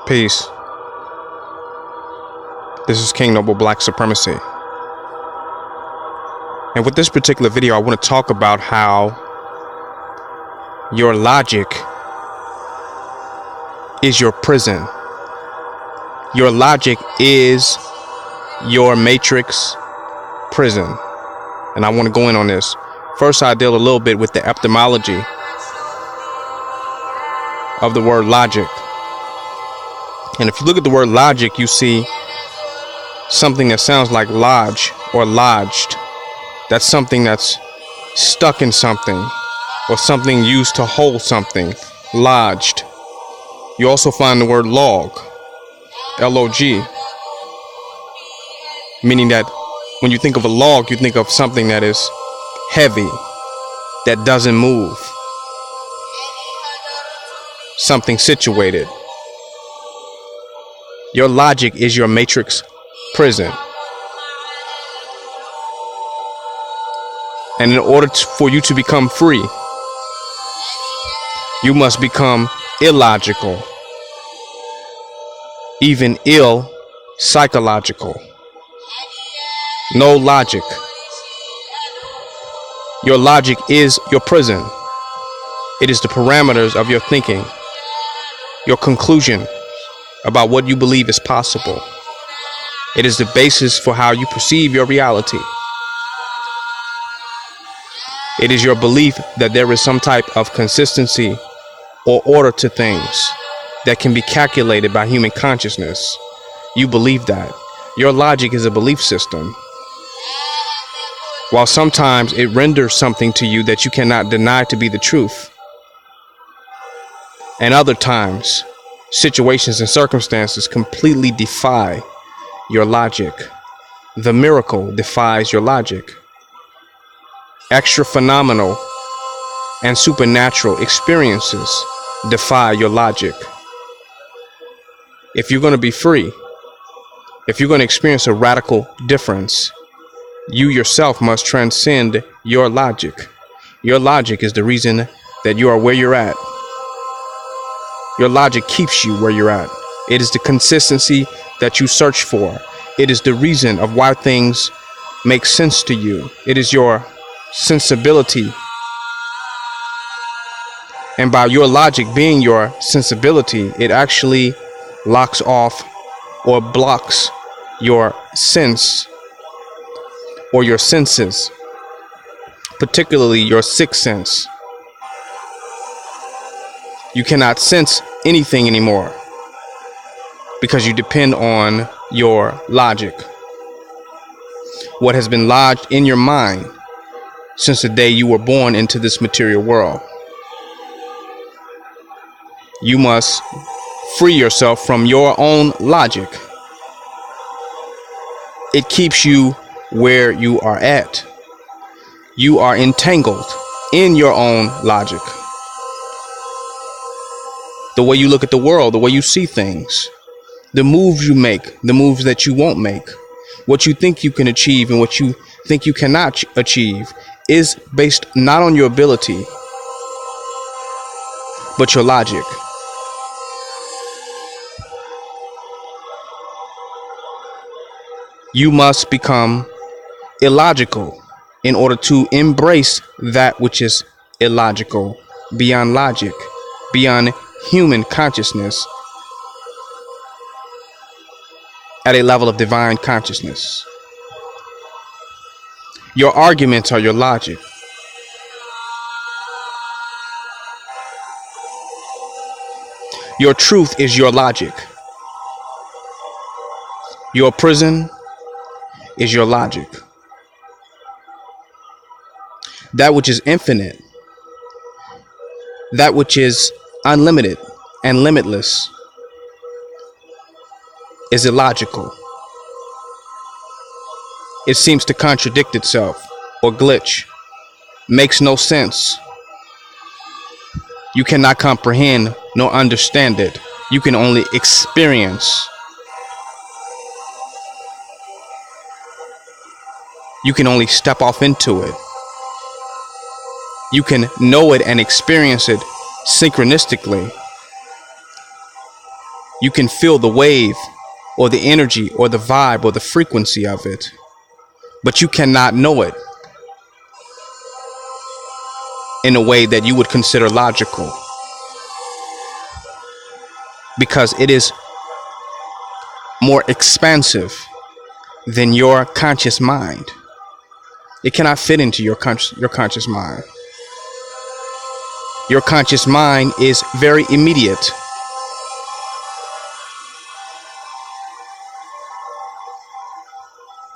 Peace. This is King Noble Black Supremacy. And with this particular video, I want to talk about how your logic is your prison. Your logic is your matrix prison. And I want to go in on this. First, I deal a little bit with the etymology of the word logic. And if you look at the word logic, you see something that sounds like lodge or lodged. That's something that's stuck in something, or something used to hold something, lodged. You also find the word log, L-O-G, meaning that when you think of a log, you think of something that is heavy, that doesn't move, something situated. Your logic is your matrix prison. And in order for you to become free, you must become illogical, even ill psychological. No logic. Your logic is your prison. It is the parameters of your thinking, your conclusion about what you believe is possible. It is the basis for how you perceive your reality. It is your belief that there is some type of consistency or order to things that can be calculated by human consciousness. You believe that. Your logic is a belief system. While sometimes it renders something to you that you cannot deny to be the truth, and other times situations and circumstances completely defy your logic. The miracle defies your logic. Extra phenomenal and supernatural experiences defy your logic. If you're going to be free, if you're going to experience a radical difference, you yourself must transcend your logic. Your logic is the reason that you are where you're at. Your logic keeps you where you're at. It is the consistency that you search for. It is the reason of why things make sense to you. It is your sensibility. And by your logic being your sensibility, it actually locks off or blocks your sense or your senses, particularly your sixth sense. You cannot sense anything anymore because you depend on your logic. What has been lodged in your mind since the day you were born into this material world. You must free yourself from your own logic. It keeps you where you are at. You are entangled in your own logic. The way you look at the world, the way you see things, the moves you make, the moves that you won't make, what you think you can achieve and what you think you cannot achieve is based not on your ability, but your logic. You must become illogical in order to embrace that which is illogical, beyond logic, beyond human consciousness, at a level of divine consciousness. Your arguments are your logic. Your truth is your logic. Your prison is your logic. That which is infinite, that which is unlimited and limitless, is illogical. It seems to contradict itself or glitch, makes no sense. You cannot comprehend nor understand it. You can only experience. You can only step off into it. You can know it and experience it synchronistically. You can feel the wave or the energy or the vibe or the frequency of it, but you cannot know it in a way that you would consider logical, because it is more expansive than your conscious mind. It cannot fit into your conscious mind. Your conscious mind is very immediate.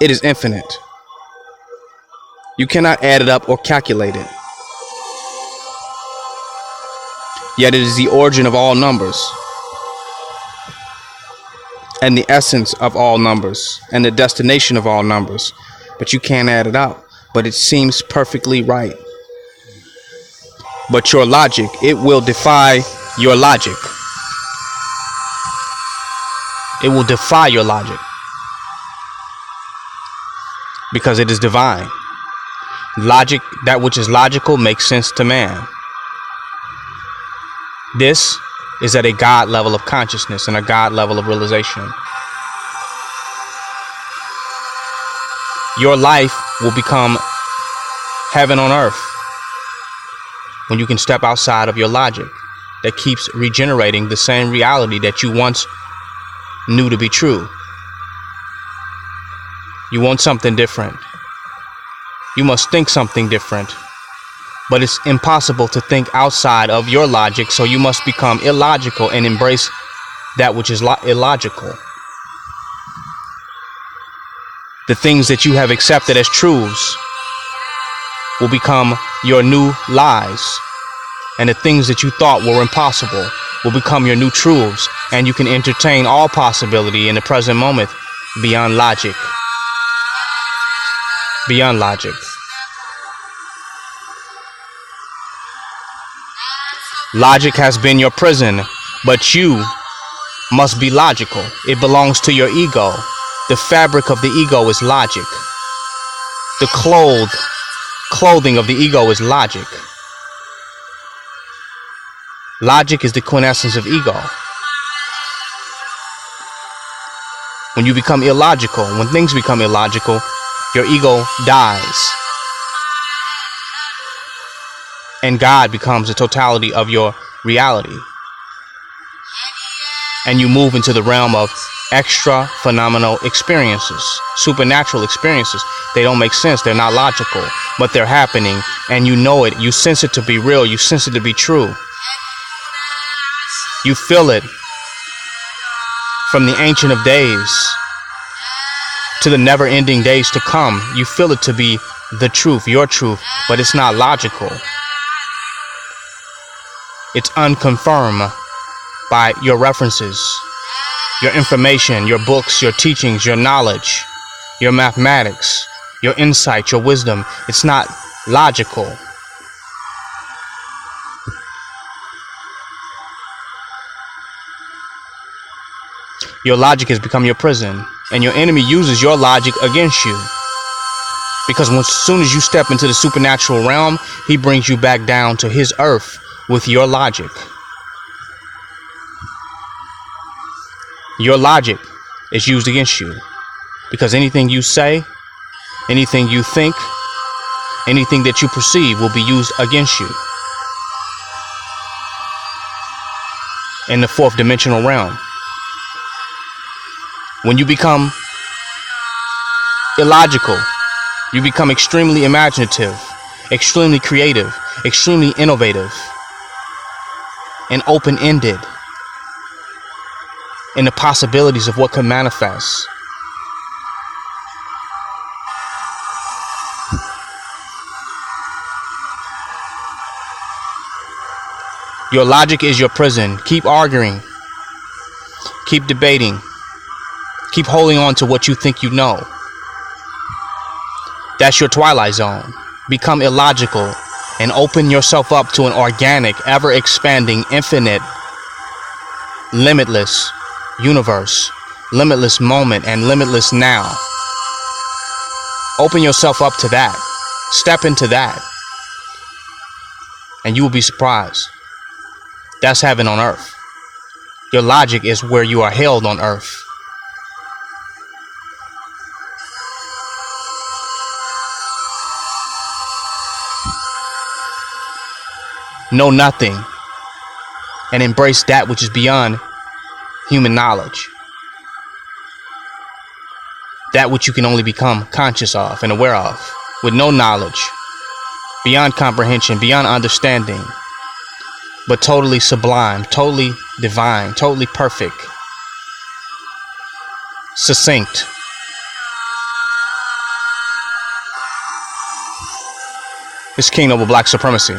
It is infinite. You cannot add it up or calculate it. Yet it is the origin of all numbers, and the essence of all numbers, and the destination of all numbers. But you can't add it up. But it seems perfectly right. But your logic, it will defy your logic. It will defy your logic, because it is divine. Logic, that which is logical, makes sense to man. This is at a God level of consciousness and a God level of realization. Your life will become heaven on earth when you can step outside of your logic that keeps regenerating the same reality that you once knew to be true. You want something different. You must think something different. But it's impossible to think outside of your logic, so you must become illogical and embrace that which is illogical. The things that you have accepted as truths will become your new lies, and the things that you thought were impossible will become your new truths, and you can entertain all possibility in the present moment beyond logic. Beyond logic. Logic has been your prison, but you must be logical. It belongs to your ego. The fabric of the ego is logic. The clothing of the ego is logic. Logic is the quintessence of ego. When you become illogical, when things become illogical, your ego dies. And God becomes the totality of your reality. And you move into the realm of extra phenomenal experiences, supernatural experiences. They don't make sense. They're not logical, but they're happening, and you know it. You sense it to be real. You sense it to be true. You feel it from the ancient of days to the never-ending days to come. You feel it to be the truth, your truth, but it's not logical. It's unconfirmed by your references, your information, your books, your teachings, your knowledge, your mathematics, your insight, your wisdom. It's not logical. Your logic has become your prison, and your enemy uses your logic against you. Because as soon as you step into the supernatural realm, he brings you back down to his earth with your logic. Your logic is used against you, because anything you say, anything you think, anything that you perceive will be used against you in the fourth dimensional realm. When you become illogical, you become extremely imaginative, extremely creative, extremely innovative, and open-ended in the possibilities of what could manifest. Your logic is your prison. Keep arguing. Keep debating. Keep holding on to what you think you know. That's your twilight zone. Become illogical and open yourself up to an organic, ever-expanding, infinite, limitless universe, limitless moment, and limitless now. Open yourself up to that. Step into that. And you will be surprised. That's heaven on earth. Your logic is where you are held on earth. Know nothing and embrace that which is beyond human knowledge. That which you can only become conscious of and aware of, with no knowledge, beyond comprehension, beyond understanding, but totally sublime, totally divine, totally perfect, succinct. It's King Noble Black Supremacy.